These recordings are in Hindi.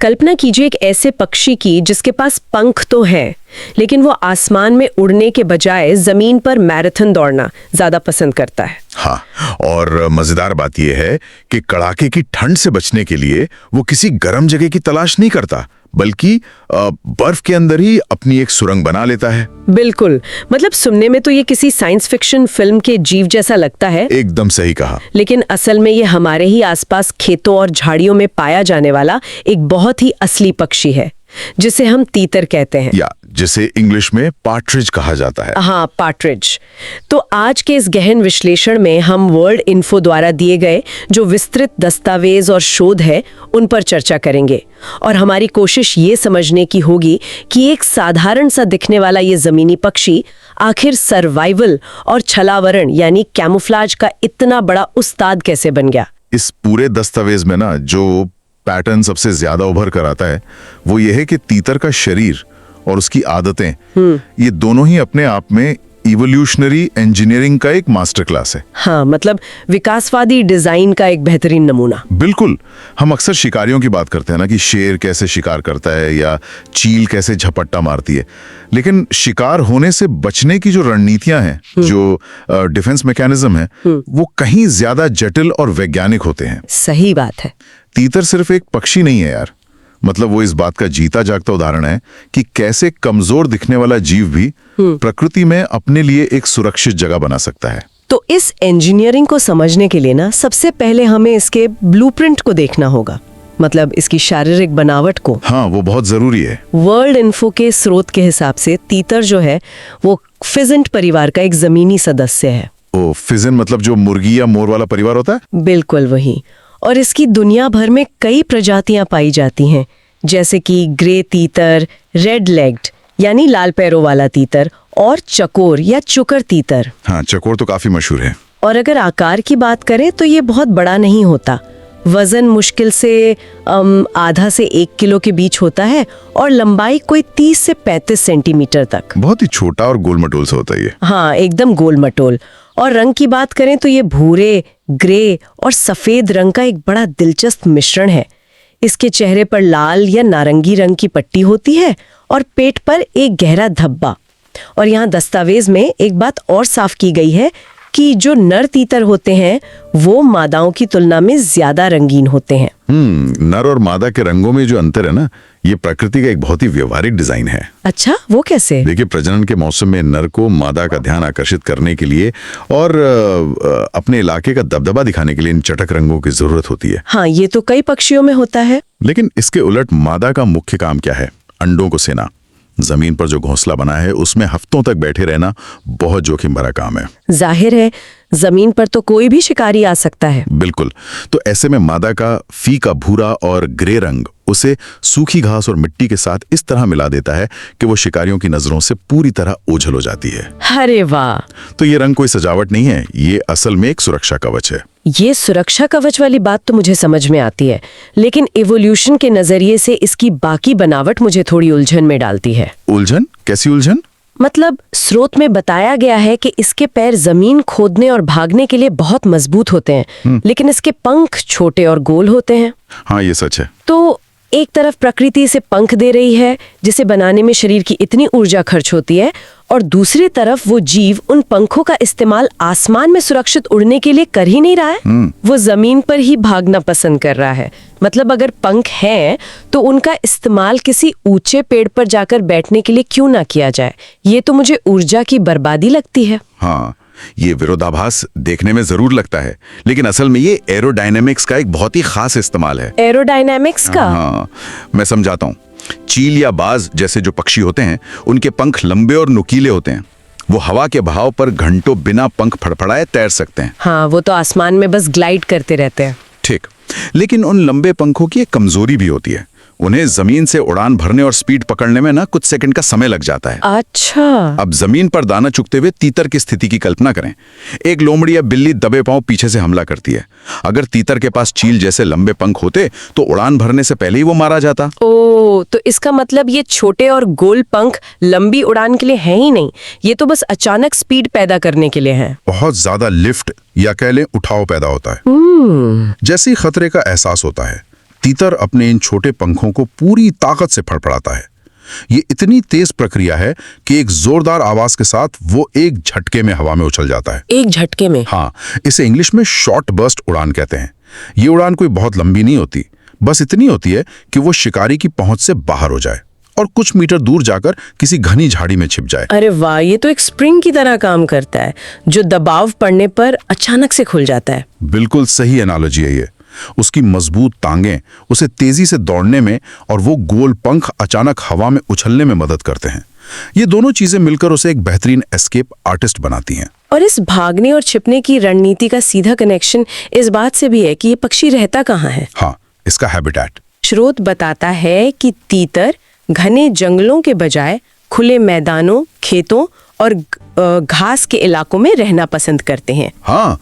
कल्पना कीजिए एक ऐसे पक्षी की जिसके पास पंख तो है, लेकिन वो आसमान में उड़ने के बजाय जमीन पर मैराथन दौड़ना ज्यादा पसंद करता है। हाँ, और मजेदार बात यह है कि कड़ाके की ठंड से बचने के लिए वो किसी गर्म जगह की तलाश नहीं करता, बल्कि बर्फ के अंदर ही अपनी एक सुरंग बना लेता है। बिल्कुल, मतलब सुनने में तो ये किसी साइंस फिक्शन फिल्म के जीव जैसा लगता है। एकदम सही कहा। लेकिन असल में ये हमारे ही आसपास खेतों और झाड़ियों में पाया जाने वाला एक बहुत ही असली पक्षी है, जिसे हम तीतर कहते हैं, या जिसे इंग्लिश में पार्ट्रिज कहा जाता है। हाँ, पार्ट्रिज। तो आज के इस गहन विश्लेषण में हम वर्ल्ड इन्फो द्वारा दिए गए जो विस्तृत दस्तावेज और शोध है उन पर चर्चा करेंगे, और हमारी कोशिश ये समझने की होगी कि एक साधारण सा दिखने वाला ये जमीनी पक्षी आखिर सर्वाइवल और छलावरण यानी कैमोफ्लेज का इतना बड़ा उस्ताद कैसे बन गया। इस पूरे दस्तावेज में ना जो पैटर्न सबसे ज्यादा उभर कर आता है वो ये है कि तीतर का शरीर और उसकी आदतें, ये दोनों ही अपने आप में इवोल्यूशनरी इंजीनियरिंग का एक मास्टर क्लास है। हाँ, मतलब विकासवादी डिजाइन का एक बेहतरीन नमूना। बिल्कुल। हम अक्सर शिकारियों की बात करते हैं ना कि शेर कैसे शिकार करता है या चील कैसे झपट्टा मारती है, लेकिन शिकार होने से बचने की जो रणनीतियां हैं, जो डिफेंस मैकेनिज्म है, वो कहीं ज्यादा जटिल और वैज्ञानिक होते हैं। सही बात है। तीतर सिर्फ एक पक्षी नहीं है यार, मतलब वो इस बात का जीता जागता उदाहरण है कि कैसे कमजोर दिखने वाला जीव भी प्रकृति में अपने लिए एक सुरक्षित जगह बना सकता है। तो इस इंजीनियरिंग को समझने के लिए ना सबसे पहले हमें इसके ब्लूप्रिंट को देखना होगा, मतलब इसकी शारीरिक बनावट को। हाँ, वो बहुत जरूरी है। वर्ल्ड इन्फो के स्रोत के हिसाब से तीतर जो है वो फिजेंट परिवार का एक जमीनी सदस्य है। ओ, फिजेंट मतलब जो मुर्गी या मोर वाला परिवार होता है? बिल्कुल वही। और इसकी दुनिया भर में कई प्रजातियां पाई जाती हैं, जैसे कि ग्रे तीतर, रेड लेग्ड यानी लाल पैरों वाला तीतर, और चकोर या चुकर तीतर। हाँ, चकोर तो काफी मशहूर है। और अगर आकार की बात करें तो ये बहुत बड़ा नहीं होता। वजन मुश्किल से आधा से 1 किलो के बीच होता है, और लंबाई कोई 30 से 35 सेंटीमीटर तक। बहुत ही छोटा और गोल मटोल सा होता है ये। हाँ, एकदम गोल मटोल। और रंग की बात करें तो ये भूरे, ग्रे और सफेद रंग का एक बड़ा दिलचस्प मिश्रण है। इसके चेहरे पर लाल या नारंगी रंग की पट्टी होती है और पेट पर एक गहरा धब्बा। और यहाँ दस्तावेज में एक बात और साफ की गई है कि जो नर तीतर होते हैं वो मादाओं की तुलना में ज्यादा रंगीन होते हैं। नर और मादा के रंगों में जो अंतर है ना, ये प्रकृति का एक बहुत ही व्यवहारिक डिजाइन है। अच्छा, वो कैसे? देखिए, प्रजनन के मौसम में नर को मादा का ध्यान आकर्षित करने के लिए और अपने इलाके का दबदबा दिखाने के लिए इन चटक रंगों की जरूरत होती है। हाँ, ये तो कई पक्षियों में होता है। लेकिन इसके उलट मादा का मुख्य काम क्या है? अंडों को सेना। जमीन पर जो घोंसला बना है उसमें हफ्तों तक बैठे रहना बहुत जोखिम भरा काम है। जाहिर है, जमीन पर तो कोई भी शिकारी आ सकता है। बिल्कुल। तो ऐसे में मादा का फीका भूरा और ग्रे रंग उसे सूखी घास और मिट्टी के साथ इस तरह मिला देता है कि वो शिकारियों की नजरों से पूरी तरह ओझल हो जाती है। अरे वाह! तो ये रंग कोई सजावट नहीं है, ये असल में एक सुरक्षा कवच है। ये सुरक्षा कवच वाली बात तो मुझे समझ में आती है, लेकिन इवोल्यूशन के नजरिए से इसकी बाकी बनावट मुझे थोड़ी उलझन में डालती है। उलझन? कैसी उलझन? मतलब स्रोत में बताया गया है कि इसके पैर जमीन खोदने और भागने के लिए बहुत मजबूत होते हैं, लेकिन इसके पंख छोटे और गोल होते हैं। हाँ, ये सच है। तो एक तरफ प्रकृति इसे पंख दे रही है जिसे बनाने में शरीर की इतनी ऊर्जा खर्च होती है, और दूसरी तरफ वो जीव उन पंखों का इस्तेमाल आसमान में सुरक्षित उड़ने के लिए कर ही नहीं रहा है। वो जमीन पर ही भागना पसंद कर रहा है। मतलब अगर पंख हैं तो उनका इस्तेमाल किसी ऊंचे पेड़ पर जाकर बैठने के लिए क्यों ना किया जाए? ये तो मुझे ऊर्जा की बर्बादी लगती है। हाँ, ये विरोधाभास देखने में जरूर लगता है, लेकिन असल में ये एरोडायनेमिक्स का एक बहुत ही खास इस्तेमाल है। एरोडायनेमिक्स का? हाँ, मैं समझाता हूँ। चील या बाज जैसे जो पक्षी होते हैं, उनके पंख लंबे और नुकीले होते हैं। वो हवा के बहाव पर घंटों बिना पंख फड़फड़ाए तैर सकते हैं। हाँ, वो तो आसमान में बस ग्लाइड करते रहते हैं। ठीक, लेकिन उन लंबे पंखों की एक कमजोरी भी होती है। उन्हें जमीन से उड़ान भरने और स्पीड पकड़ने में ना कुछ सेकंड का समय लग जाता है। अच्छा। अब जमीन पर दाना चुगते हुए तीतर की स्थिति की कल्पना करें। एक लोमड़ी या बिल्ली दबे पांव पीछे से हमला करती है। अगर तीतर के पास चील जैसे लंबे पंख होते तो उड़ान भरने से पहले ही वो मारा जाता। ओह, तो इसका मतलब ये छोटे और गोल पंख लंबी उड़ान के लिए हैं ही नहीं, ये तो बस अचानक स्पीड पैदा करने के लिए हैं। बहुत ज्यादा लिफ्ट या कह लें उठाव पैदा होता है। जैसे ही खतरे का एहसास होता है, तीतर अपने इन छोटे पंखों को पूरी ताकत से फड़फड़ाता है। ये इतनी तेज प्रक्रिया है कि एक जोरदार आवाज के साथ वो एक झटके में हवा में उछल जाता है। एक झटके में? हाँ, इसे इंग्लिश में शॉर्ट बर्स्ट उड़ान कहते हैं। ये उड़ान कोई बहुत लंबी नहीं होती, बस इतनी होती है कि वो शिकारी की पहुंच से बाहर हो जाए और कुछ मीटर दूर जाकर किसी घनी झाड़ी में छिप जाए। अरे वाह, ये तो एक स्प्रिंग की तरह काम करता है जो दबाव पड़ने पर अचानक से खुल जाता है। बिल्कुल सही एनालॉजी है ये। उसकी मजबूत टांगें उसे तेजी से दौड़ने में और वो गोल पंख अचानक हवा में उछलने में मदद करते हैं। ये दोनों चीजें मिलकर उसे एक बेहतरीन एस्केप आर्टिस्ट बनाती हैं। और इस भागने और छिपने की रणनीति का सीधा कनेक्शन इस बात से भी है कि ये पक्षी रहता कहाँ है। हाँ, इसका हैबिटेट। स्रोत बताता है कि तीतर घने जंगलों के बजाय खुले मैदानों, खेतों और घास के इलाकों में रहना पसंद करते हैं। हाँ,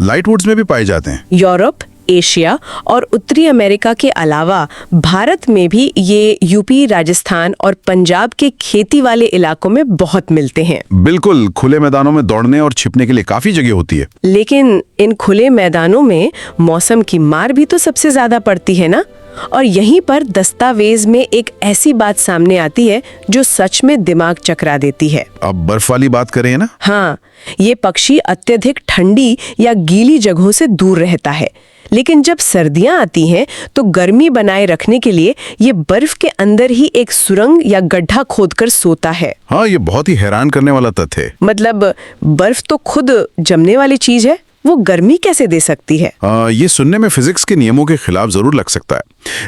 लाइट वुड्स में भी पाए जाते हैं। यूरोप, एशिया और उत्तरी अमेरिका के अलावा भारत में भी ये यूपी, राजस्थान और पंजाब के खेती वाले इलाकों में बहुत मिलते हैं। बिल्कुल, खुले मैदानों में दौड़ने और छिपने के लिए काफी जगह होती है। लेकिन इन खुले मैदानों में मौसम की मार भी तो सबसे ज्यादा पड़ती है ना। और यहीं पर दस्तावेज में एक ऐसी बात सामने आती है जो सच में दिमाग चकरा देती है। अब बर्फ वाली बात करें ना। हाँ, ये पक्षी अत्यधिक ठंडी या गीली जगहों से दूर रहता है, लेकिन जब सर्दियां आती हैं तो गर्मी बनाए रखने के लिए ये बर्फ के अंदर ही एक सुरंग या गड्ढा खोदकर सोता है। हाँ, ये बहुत ही हैरान करने वाला तथ्य है। मतलब बर्फ तो खुद जमने वाली चीज है, वो गर्मी कैसे दे सकती है? ये सुनने में फिजिक्स के नियमों के खिलाफ जरूर लग सकता है,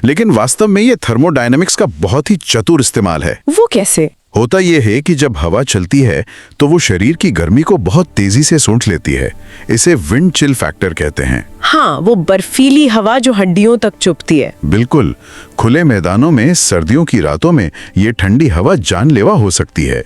लेकिन वास्तव में ये थर्मोडायनेमिक्स का बहुत ही चतुर इस्तेमाल है। वो कैसे? होता यह है कि जब हवा चलती है तो वो शरीर की गर्मी को बहुत तेजी से सोख लेती है। इसे विंड चिल फैक्टर कहते हैं। हाँ, वो बर्फीली हवा जो हड्डियों तक चुभती है। बिल्कुल, खुले मैदानों में सर्दियों की रातों में ये ठंडी हवा जानलेवा हो सकती है,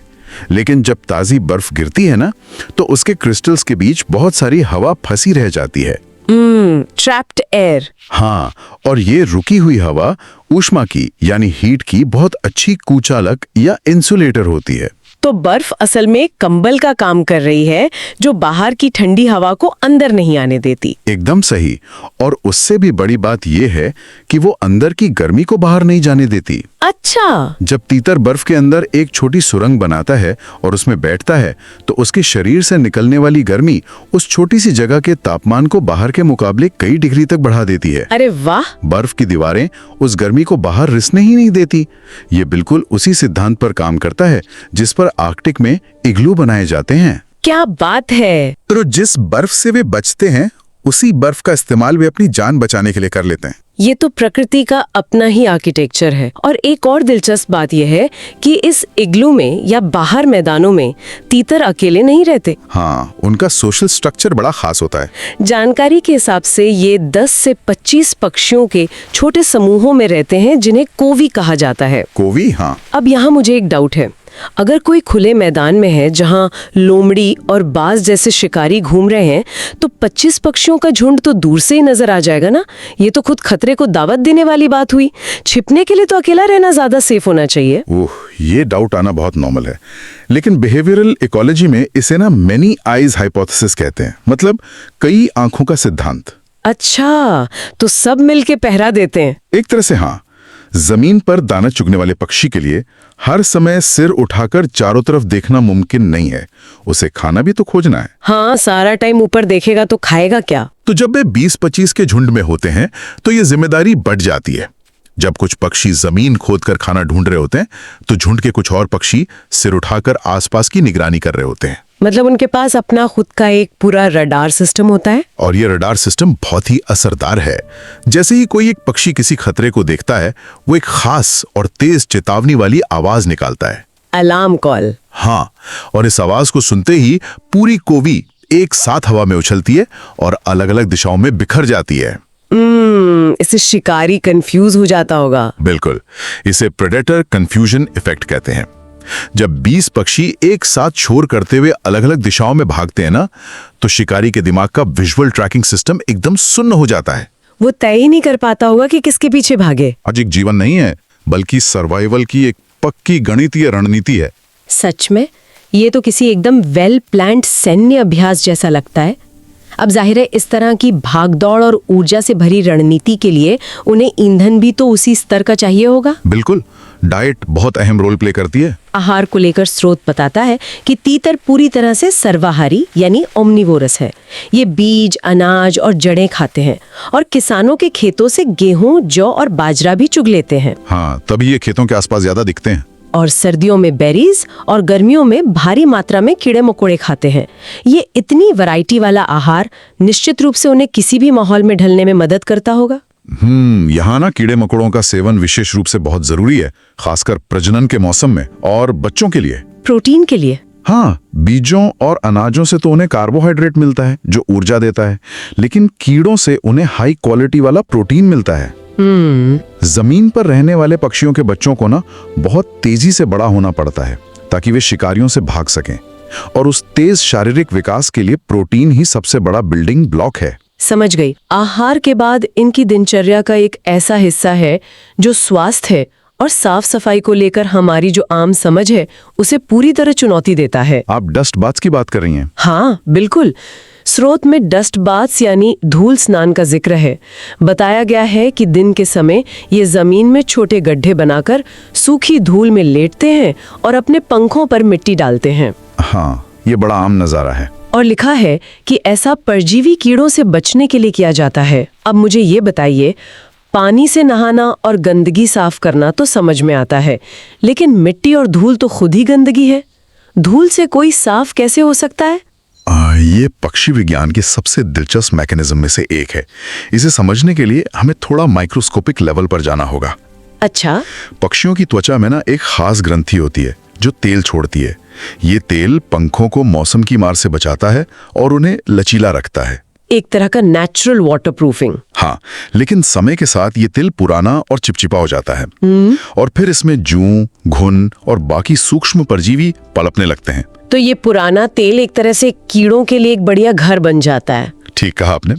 लेकिन जब ताजी बर्फ गिरती है ना, तो उसके क्रिस्टल्स के बीच बहुत सारी हवा फंसी रह जाती है। Trapped air. हाँ, और ये रुकी हुई हवा ऊष्मा की यानी हीट की बहुत अच्छी कुचालक या इंसुलेटर होती है। तो बर्फ असल में कंबल का काम कर रही है जो बाहर की ठंडी हवा को अंदर नहीं आने देती। एकदम सही। और उससे भी बड़ी बात यह है कि वो अंदर की गर्मी को बाहर नहीं जाने देती। अच्छा। जब तीतर बर्फ के अंदर एक छोटी सुरंग बनाता है और उसमें बैठता है, तो उसके शरीर से निकलने वाली गर्मी उस छोटी सी जगह के तापमान को बाहर के मुकाबले कई डिग्री तक बढ़ा देती है। अरे वाह। बर्फ की दीवारें उस गर्मी को बाहर रिसने ही नहीं देती। ये बिल्कुल उसी सिद्धांत पर काम करता है जिस पर आर्कटिक में इग्लू बनाए जाते हैं। क्या बात है। तो जिस बर्फ से वे बचते हैं, उसी बर्फ का इस्तेमाल वे अपनी जान बचाने के लिए कर लेते हैं। ये तो प्रकृति का अपना ही आर्किटेक्चर है। और एक और दिलचस्प बात यह है कि इस इग्लू में या बाहर मैदानों में तीतर अकेले नहीं रहते। हाँ, उनका सोशल स्ट्रक्चर बड़ा खास होता है। जानकारी के हिसाब से ये 10 से 25 पक्षियों के छोटे समूहों में रहते हैं जिन्हें कोवी कहा जाता है। कोवी? हाँ। अब यहाँ मुझे एक डाउट है। अगर कोई खुले मैदान में है जहाँ लोमड़ी और बाज जैसे शिकारी घूम रहे हैं, तो 25 पक्षियों का झुंड तो दूर से ही नजर आ जाएगा ना। ये तो खुद खतरे को दावत देने वाली बात हुई। छिपने के लिए तो अकेला रहना ज्यादा सेफ होना चाहिए। ओह, ये डाउट आना बहुत नॉर्मल है, लेकिन बिहेवियरल इकोलॉजी में इसे ना मेनी आईज हाइपोथेसिस कहते हैं, मतलब कई आंखों का सिद्धांत। अच्छा, तो सब मिलके पहरा देते हैं। एक तरह से हाँ। जमीन पर दाना चुगने वाले पक्षी के लिए हर समय सिर उठाकर चारों तरफ देखना मुमकिन नहीं है। उसे खाना भी तो खोजना है। हाँ, सारा टाइम ऊपर देखेगा तो खाएगा क्या? तो जब वे 20-25 के झुंड में होते हैं तो ये जिम्मेदारी बढ़ जाती है। जब कुछ पक्षी जमीन खोदकर खाना ढूंढ रहे होते हैं, तो झुंड के कुछ और पक्षी सिर उठाकर आसपास की निगरानी कर रहे होते हैं। मतलब उनके पास अपना खुद का एक पूरा रडार सिस्टम होता है। और ये रडार सिस्टम बहुत ही असरदार है। जैसे ही कोई एक पक्षी किसी खतरे को देखता है, वो एक खास और तेज चेतावनी वाली आवाज निकालता है, अलार्म कॉल। हाँ, और इस आवाज को सुनते ही पूरी कोवी एक साथ हवा में उछलती है और अलग अलग दिशाओं में बिखर जाती है। इससे शिकारी कंफ्यूज हो जाता होगा। बिल्कुल, इसे प्रेडेटर कंफ्यूजन इफेक्ट कहते हैं। जब 20 पक्षी एक साथ शोर करते हुए अलग अलग दिशाओं में भागते हैं ना, तो शिकारी के दिमाग का विजुअल ट्रैकिंग सिस्टम एकदम सुन्न हो जाता है। वो तय ही नहीं कर पाता होगा कि किसके पीछे भागे। आज एक जीवन नहीं है, बल्कि सर्वाइवल की एक पक्की गणितीय रणनीति है। सच में ये तो किसी एकदम वेल प्लान्ड सैन्य अभ्यास जैसा लगता है। अब जाहिर है इस तरह की भागदौड़ और ऊर्जा से भरी रणनीति के लिए उन्हें ईंधन भी तो उसी स्तर का चाहिए होगा। बिल्कुल, डाइट बहुत अहम रोल प्ले करती है। आहार को लेकर स्रोत बताता है कि तीतर पूरी तरह से सर्वाहारी यानी ओमनिवोरस है। ये बीज, अनाज और जड़ें खाते हैं और किसानों के खेतों से गेहूं, जौ और बाजरा भी चुग लेते हैं। हाँ, तभी ये खेतों के आसपास ज्यादा दिखते हैं। और सर्दियों में बेरीज और गर्मियों में भारी मात्रा में कीड़े मकोड़े खाते हैं। ये इतनी वैरायटी वाला आहार निश्चित रूप से उन्हें किसी भी माहौल में ढलने में मदद करता होगा। यहाँ ना कीड़े मकोड़ों का सेवन विशेष रूप से बहुत जरूरी है, खासकर प्रजनन के मौसम में और बच्चों के लिए। प्रोटीन के लिए? हाँ, बीजों और अनाजों से तो उन्हें कार्बोहाइड्रेट मिलता है जो ऊर्जा देता है, लेकिन कीड़ों से उन्हें हाई क्वालिटी वाला प्रोटीन मिलता है। जमीन पर रहने वाले पक्षियों के बच्चों को ना बहुत तेजी से बड़ा होना पड़ता है ताकि वे शिकारियों से भाग सकें, और उस तेज शारीरिक विकास के लिए प्रोटीन ही सबसे बड़ा बिल्डिंग ब्लॉक है। समझ गई। आहार के बाद इनकी दिनचर्या का एक ऐसा हिस्सा है जो स्वास्थ्य है और साफ सफाई को लेकर हमारी जो आम समझ है उसे पूरी तरह चुनौती देता है। आप डस्ट बाथ्स की बात कर रही हैं? हाँ बिल्कुल। स्रोत में डस्ट बाथ्स यानी धूल स्नान का जिक्र है। बताया गया है कि दिन के समय ये जमीन में छोटे गड्ढे बनाकर सूखी धूल में लेटते हैं और अपने पंखों पर मिट्टी डालते हैं। हाँ, ये बड़ा आम नजारा है। और लिखा है कि ऐसा परजीवी कीड़ों से बचने के लिए किया जाता है। अब मुझे ये बताइए, पानी से नहाना और गंदगी साफ करना तो समझ में आता है, लेकिन मिट्टी और धूल तो खुद ही गंदगी है। धूल से कोई साफ कैसे हो सकता है? ये पक्षी विज्ञान के सबसे दिलचस्प मैकेनिज्म में से एक है। इसे समझने के लिए हमें थोड़ा माइक्रोस्कोपिक लेवल पर जाना होगा। अच्छा। पक्षियों की त्वचा में ना एक खास ग्रंथि होती है जो तेल छोड़ती है। ये तेल पंखों को मौसम की मार से बचाता है और उन्हें लचीला रखता है, एक तरह का नेचुरल वाटरप्रूफिंग। हाँ, लेकिन समय के साथ ये तेल पुराना और चिपचिपा हो जाता है और फिर इसमें जूं, घुन और बाकी सूक्ष्म परजीवी पनपने लगते हैं। तो ये पुराना तेल एक तरह से कीड़ों के लिए एक बढ़िया घर बन जाता है। ठीक कहा आपने।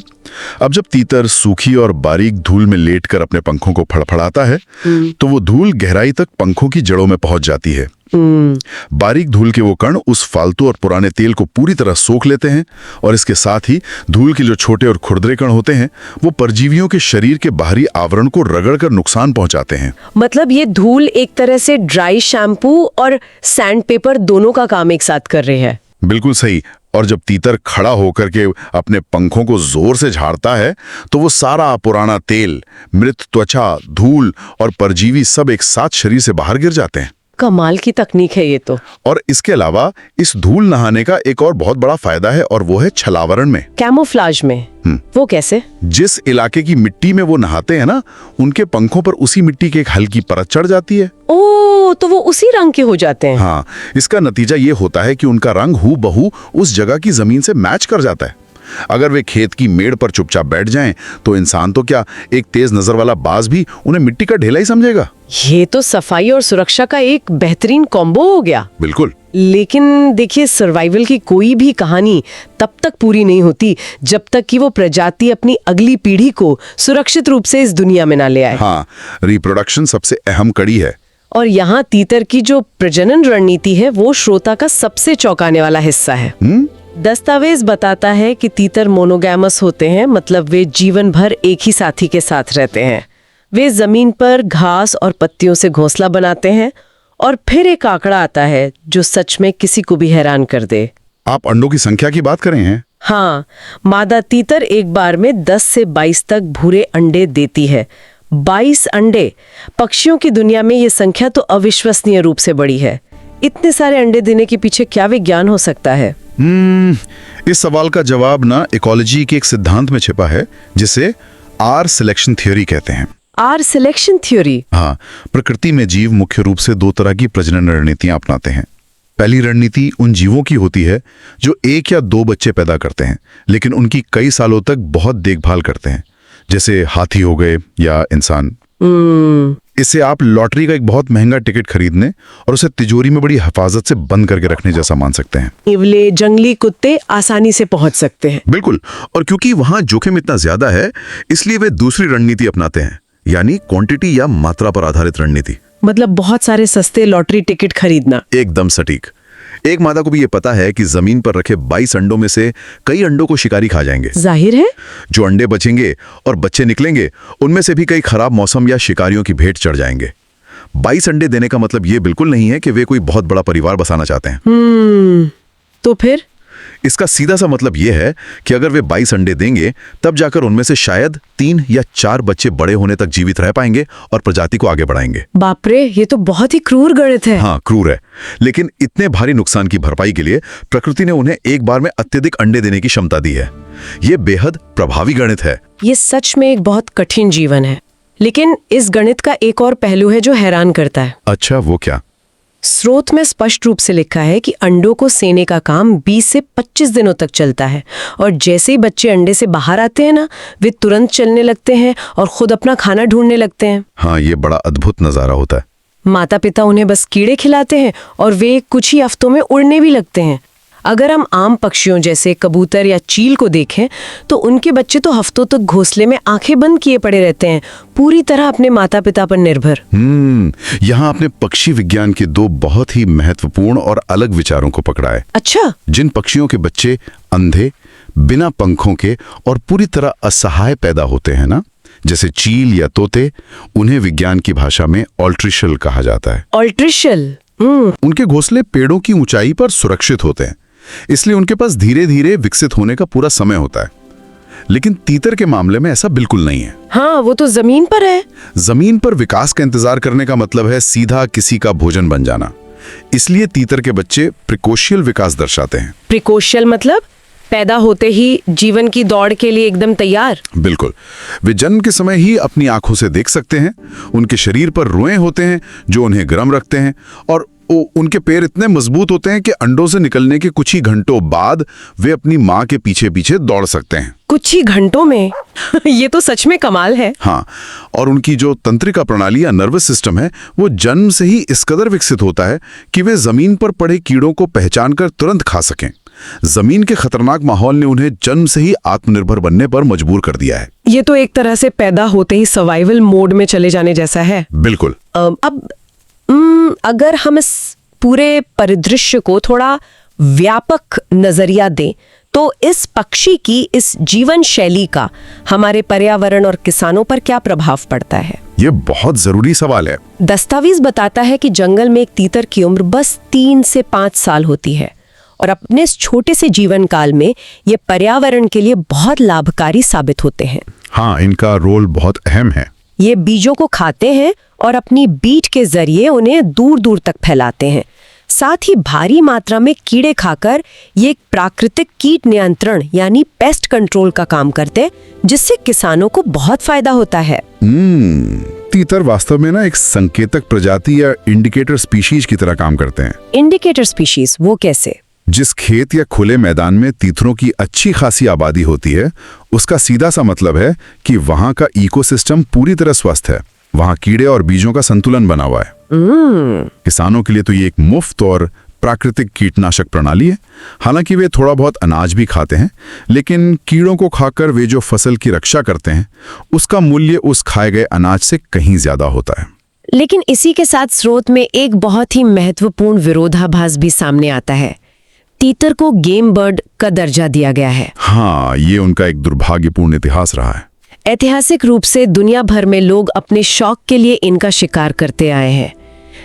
अब जब तीतर सूखी और बारीक धूल में लेटकर अपने पंखों को फड़फड़ाता है तो वो धूल गहराई तक पंखों की जड़ों में पहुंच जाती है। बारीक धूल के वो कण उस फालतू और पुराने तेल को पूरी तरह सोख लेते हैं और इसके साथ ही धूल के जो छोटे और खुरदरे कण होते हैं वो परजीवियों के शरीर के बाहरी आवरण को रगड़कर नुकसान पहुंचाते हैं। मतलब ये धूल एक तरह से ड्राई शैम्पू और सैंडपेपर दोनों का काम एक साथ कर रही है। बिल्कुल सही। और जब तीतर खड़ा होकर के अपने पंखों को जोर से झाड़ता है तो वो सारा पुराना तेल, मृत त्वचा, धूल और परजीवी सब एक साथ शरीर से बाहर गिर जाते हैं। कमाल की तकनीक है ये तो। और इसके अलावा इस धूल नहाने का एक और बहुत बड़ा फायदा है और वो है छलावरण में, कैमोफ्लाज में। वो कैसे? जिस इलाके की मिट्टी में वो नहाते हैं ना, उनके पंखों पर उसी मिट्टी की एक हल्की परत चढ़ जाती है। ओह, तो वो उसी रंग के हो जाते हैं। हाँ, इसका नतीजा ये होता है कि उनका रंग हूबहू उस जगह की जमीन से मैच कर जाता है। अगर वे खेत की मेड़ पर चुपचाप बैठ जाएं, तो इंसान तो क्या, एक तेज नजर वाला बाज भी उन्हें मिट्टी का ढेला ही समझेगा। ये तो सफाई और सुरक्षा का एक बेहतरीन कॉम्बो हो गया। बिल्कुल। लेकिन देखिए, सर्वाइवल की कोई भी कहानी तब तक पूरी नहीं होती जब तक कि वो प्रजाति अपनी अगली पीढ़ी को सुरक्षित रूप से इस दुनिया में ना ले आए। हाँ, रिप्रोडक्शन सबसे अहम कड़ी है। और यहाँ तीतर की जो प्रजनन रणनीति है वो श्रोता का सबसे चौंकाने वाला हिस्सा है। दस्तावेज बताता है कि तीतर मोनोगैमस होते हैं, मतलब वे जीवन भर एक ही साथी के साथ रहते हैं। वे जमीन पर घास और पत्तियों से घोंसला बनाते हैं और फिर एक आंकड़ा आता है जो सच में किसी को भी हैरान कर दे। आप अंडों की संख्या की बात कर रहे हैं? हाँ, मादा तीतर एक बार में 10 से 22 तक भूरे अंडे देती है। 22 अंडे! पक्षियों की दुनिया में ये संख्या तो अविश्वसनीय रूप से बड़ी है। इतने सारे अंडे देने के पीछे क्या विज्ञान हो सकता है? इस सवाल का जवाब ना इकोलॉजी के एक सिद्धांत में छिपा है जिसे आर सिलेक्शन थ्योरी कहते हैं। R selection theory? हाँ, प्रकृति में जीव मुख्य रूप से दो तरह की प्रजनन रणनीतियां अपनाते हैं। पहली रणनीति उन जीवों की होती है जो 1 या 2 बच्चे पैदा करते हैं, लेकिन उनकी कई सालों तक बहुत देखभाल करते हैं, जैसे हाथी हो गए या इंसान। इससे आप लॉटरी का एक बहुत महंगा टिकट खरीदने और उसे तिजोरी में बड़ी हिफाजत से बंद करके रखने जैसा मान सकते हैं। इवले जंगली कुत्ते आसानी से पहुंच सकते हैं। बिल्कुल। और क्योंकि वहां जोखिम इतना ज्यादा है, इसलिए वे दूसरी रणनीति अपनाते हैं, यानी क्वांटिटी या मात्रा पर आधारित रणनीति। मतलब बहुत सारे सस्ते लॉटरी टिकट खरीदना। एकदम सटीक। एक मादा को भी ये पता है कि जमीन पर रखे 22 अंडों में से कई अंडों को शिकारी खा जाएंगे। जाहिर है। जो अंडे बचेंगे और बच्चे निकलेंगे, उनमें से भी कई खराब मौसम या शिकारियों की भेंट चढ़ जाएंगे। 22 अंडे देने का मतलब ये बिल्कुल नहीं है कि वे कोई बहुत बड़ा परिवार बसाना चाहते हैं। तो फिर इसका सीधा सा मतलब यह है कि अगर वे 22 अंडे देंगे, तब जाकर उनमें से शायद 3 या 4 बच्चे बड़े होने तक जीवित रह पाएंगे और प्रजाति को आगे बढ़ाएंगे। बाप रे, ये तो बहुत ही क्रूर गणित है। हाँ, क्रूर है, लेकिन इतने भारी नुकसान की भरपाई के लिए प्रकृति ने उन्हें एक बार में अत्यधिक अंडे देने की क्षमता दी है। ये बेहद प्रभावी गणित है। ये सच में एक बहुत कठिन जीवन है। लेकिन इस गणित का एक और पहलू है जो हैरान करता है। अच्छा, वो क्या? स्रोत में स्पष्ट रूप से लिखा है कि अंडों को सेने का काम 20 से 25 दिनों तक चलता है, और जैसे ही बच्चे अंडे से बाहर आते हैं ना, वे तुरंत चलने लगते हैं और खुद अपना खाना ढूंढने लगते हैं। हाँ, ये बड़ा अद्भुत नजारा होता है। माता पिता उन्हें बस कीड़े खिलाते हैं और वे कुछ ही हफ्तों में उड़ने भी लगते हैं। अगर हम आम पक्षियों जैसे कबूतर या चील को देखें तो उनके बच्चे तो हफ्तों तक घोंसले में आंखें बंद किए पड़े रहते हैं, पूरी तरह अपने माता पिता पर निर्भर। यहाँ आपने पक्षी विज्ञान के 2 बहुत ही महत्वपूर्ण और अलग विचारों को पकड़ा है। अच्छा। जिन पक्षियों के बच्चे अंधे, बिना पंखों के और पूरी तरह असहाय पैदा होते हैं ना, जैसे चील या तोते, उन्हें विज्ञान की भाषा में ऑल्ट्रिशल कहा जाता है। ऑल्ट्रिशल। उनके घोंसले पेड़ों की ऊंचाई पर सुरक्षित होते हैं, इसलिए उनके पास धीरे धीरे विकसित होने का पूरा समय होता है। लेकिन तीतर के मामले में ऐसा बिल्कुल नहीं है। हाँ, वो तो जमीन पर है। जमीन पर विकास का इंतजार करने का मतलब है सीधा किसी का भोजन बन जाना। इसलिए तीतर के बच्चे प्रिकोशियल विकास दर्शाते हैं। प्रिकोशियल मतलब पैदा होते ही जीवन की दौड़ के लिए एकदम तैयार। बिल्कुल, वे जन्म के समय ही अपनी आंखों से देख सकते हैं। उनके शरीर पर रुएं होते हैं जो उन्हें गर्म रखते हैं, और उनके पैर इतने मजबूत होते हैं कि अंडों से निकलने के कुछ ही घंटों बाद वे अपनी माँ के पीछे पीछे दौड़ सकते हैं। कुछ ही घंटों में? ये तो सच में कमाल है। हाँ, और उनकी जो तंत्रिका प्रणाली या नर्वस सिस्टम है, वो जन्म से ही इस कदर विकसित होता है कि वे जमीन पर पड़े कीड़ों को पहचान कर तुरंत खा सकें। जमीन के खतरनाक माहौल ने उन्हें जन्म से ही आत्मनिर्भर बनने पर मजबूर कर दिया है। ये तो एक तरह से पैदा होते ही सर्वाइवल मोड में चले जाने जैसा है। बिल्कुल। अब अगर हम इस पूरे परिदृश्य को थोड़ा व्यापक नजरिया दें तो इस पक्षी की इस जीवन शैली का हमारे पर्यावरण और किसानों पर क्या प्रभाव पड़ता है? ये बहुत जरूरी सवाल है। दस्तावेज बताता है कि जंगल में एक तीतर की उम्र बस 3 से 5 साल होती है, और अपने इस छोटे से जीवन काल में ये पर्यावरण के लिए बहुत लाभकारी साबित होते हैं। हाँ, इनका रोल बहुत अहम है। ये बीजों को खाते हैं और अपनी बीट के जरिए उन्हें दूर दूर तक फैलाते हैं। साथ ही भारी मात्रा में कीड़े खाकर ये एक प्राकृतिक कीट नियंत्रण यानी पेस्ट कंट्रोल का काम करते हैं, जिससे किसानों को बहुत फायदा होता है। तीतर वास्तव में ना एक संकेतक प्रजाति या इंडिकेटर स्पीशीज की तरह काम करते हैं। इंडिकेटर स्पीशीज वो कैसे? जिस खेत या खुले मैदान में तीतरों की अच्छी खासी आबादी होती है, उसका सीधा सा मतलब है कि वहां का इकोसिस्टम पूरी तरह स्वस्थ है, वहां कीड़े और बीजों का संतुलन बना हुआ है। किसानों के लिए तो ये एक मुफ्त और प्राकृतिक कीटनाशक प्रणाली है। हालांकि वे थोड़ा बहुत अनाज भी खाते हैं, लेकिन कीड़ों को खाकर वे जो फसल की रक्षा करते हैं, उसका मूल्य उस खाए गए अनाज से कहीं ज्यादा होता है। लेकिन इसी के साथ स्रोत में एक बहुत ही महत्वपूर्ण विरोधाभास भी सामने आता है। तीतर को गेम बर्ड का दर्जा दिया गया है। हाँ, ये उनका एक दुर्भाग्यपूर्ण इतिहास रहा है। ऐतिहासिक रूप से दुनिया भर में लोग अपने शौक के लिए इनका शिकार करते आए हैं,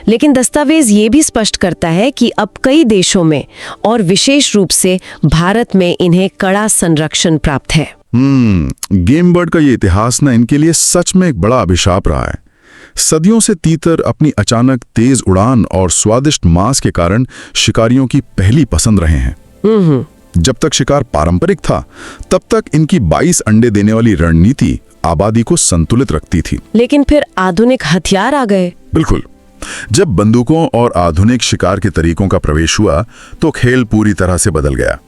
लेकिन दस्तावेज ये भी स्पष्ट करता है कि अब कई देशों में और विशेष रूप से भारत में इन्हें कड़ा संरक्षण प्राप्त है। गेम बर्ड का ये इतिहास ना इनके लिए सच में एक बड़ा अभिशाप रहा है। सदियों से तीतर अपनी अचानक तेज उड़ान और स्वादिष्ट मांस के कारण शिकारियों की पहली पसंद रहे हैं। जब तक शिकार पारंपरिक था, तब तक इनकी 22 अंडे देने वाली रणनीति आबादी को संतुलित रखती थी। लेकिन फिर आधुनिक हथियार आ गए। बिल्कुल। जब बंदूकों और आधुनिक शिकार के तरीकों का प्रवेश हुआ, तो खेल पूरी तरह से बदल गया।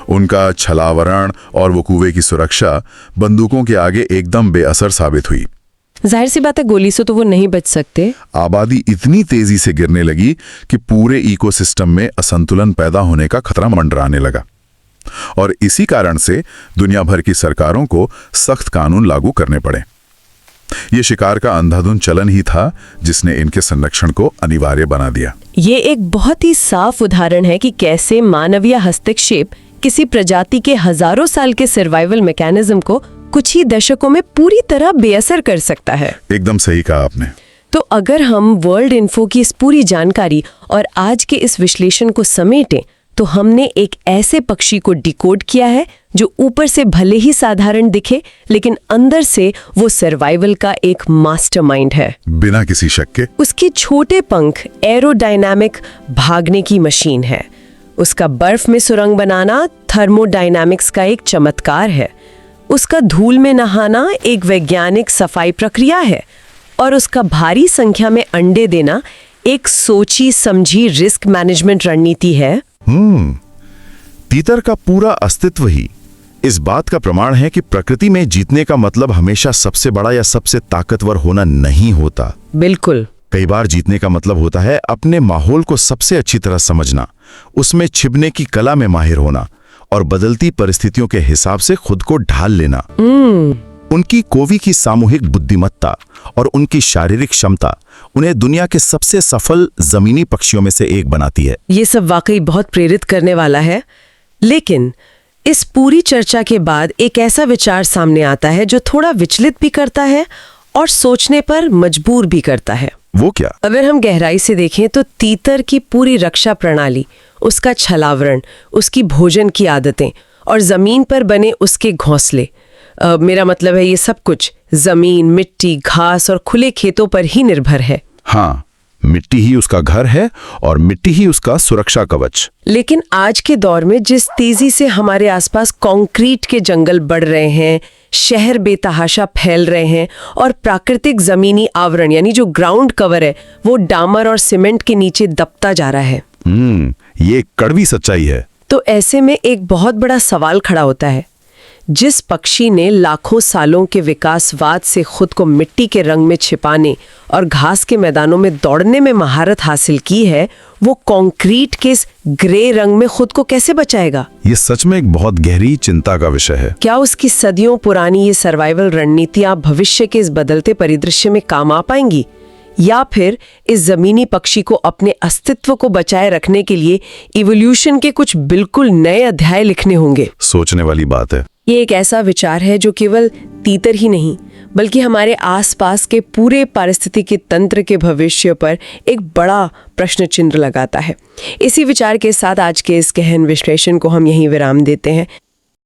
उनका छलावरण और वकूवे की सुरक्षा बंदूकों के आगे एकदम बेअसर साबित हुई। जाहिर सी बात है, गोली से तो वो नहीं बच सकते। आबादी इतनी तेजी से गिरने लगी कि पूरे इकोसिस्टम में असंतुलन पैदा होने का खतरा मंडराने लगा, और इसी कारण से दुनिया भर की सरकारों को सख्त कानून लागू करने पड़े। ये शिकार का अंधाधुंध चलन ही था जिसने इनके संरक्षण को अनिवार्य बना दिया। ये एक बहुत ही साफ उदाहरण है कि कैसे मानवीय हस्तक्षेप किसी प्रजाति के हजारों साल के सर्वाइवल मैकेनिज्म को कुछ ही दशकों में पूरी तरह बेअसर कर सकता है। एकदम सही कहा आपने। तो अगर हम वर्ल्ड इन्फो की इस पूरी जानकारी और आज के इस विश्लेषण को समेटें, तो हमने एक ऐसे पक्षी को डिकोड किया है जो ऊपर से भले ही साधारण दिखे, लेकिन अंदर से वो सर्वाइवल का एक मास्टरमाइंड है। बिना किसी शक के। उसके छोटे पंख एरोडायनामिक भागने की मशीन है। उसका बर्फ में सुरंग बनाना थर्मोडायनामिक्स का एक चमत्कार है। उसका धूल में नहाना एक वैज्ञानिक सफाई प्रक्रिया है। और उसका भारी संख्या में अंडे देना एक सोची समझी रिस्क मैनेजमेंट रणनीति है। तीतर का पूरा अस्तित्व ही इस बात का प्रमाण है कि प्रकृति में जीतने का मतलब हमेशा सबसे बड़ा या सबसे ताकतवर होना नहीं होता। बिल्कुल। कई बार जीतने का मतलब होता है अपने माहौल को सबसे अच्छी तरह समझना, उसमें छिपने की कला में माहिर होना और बदलती परिस्थितियों के हिसाब से खुद को ढाल लेना। उनकी कोवी की सामूहिक बुद्धिमत्ता और उनकी शारीरिक क्षमता उन्हें दुनिया के सबसे सफल जमीनी पक्षियों में से एक बनाती है। ये सब वाकई बहुत प्रेरित करने वाला है। लेकिन इस पूरी चर्चा के बाद एक ऐसा विचार सामने आता है जो थोड़ा विचलित भी करता है और सोचने पर मजबूर भी करता है। वो क्या? अगर हम गहराई से देखें तो तीतर की पूरी रक्षा प्रणाली, उसका छलावरण, उसकी भोजन की आदतें और जमीन पर बने उसके घोंसले, मेरा मतलब है ये सब कुछ जमीन, मिट्टी, घास और खुले खेतों पर ही निर्भर है। हाँ, मिट्टी ही उसका घर है और मिट्टी ही उसका सुरक्षा कवच। लेकिन आज के दौर में जिस तेजी से हमारे आसपास कंक्रीट के जंगल बढ़ रहे हैं, शहर बेतहाशा फैल रहे हैं और प्राकृतिक जमीनी आवरण यानी जो ग्राउंड कवर है वो डामर और सीमेंट के नीचे दबता जा रहा है। ये कड़वी सच्चाई है। तो ऐसे में एक बहुत बड़ा सवाल खड़ा होता है। जिस पक्षी ने लाखों सालों के विकासवाद से खुद को मिट्टी के रंग में छिपाने और घास के मैदानों में दौड़ने में महारत हासिल की है, वो कंक्रीट के इस ग्रे रंग में खुद को कैसे बचाएगा? ये सच में एक बहुत गहरी चिंता का विषय है। क्या उसकी सदियों पुरानी ये सर्वाइवल रणनीतियां भविष्य के इस बदलते परिदृश्य में काम आ पाएंगी, या फिर इस जमीनी पक्षी को अपने अस्तित्व को बचाए रखने के लिए इवोल्यूशन के कुछ बिल्कुल नए अध्याय लिखने होंगे? सोचने वाली बात है। ये एक ऐसा विचार है जो केवल तीतर ही नहीं बल्कि हमारे आसपास के पूरे पारिस्थितिकी तंत्र के भविष्य पर एक बड़ा प्रश्न चिन्ह लगाता है। इसी विचार के साथ आज के इस गहन विश्लेषण को हम यहीं विराम देते हैं।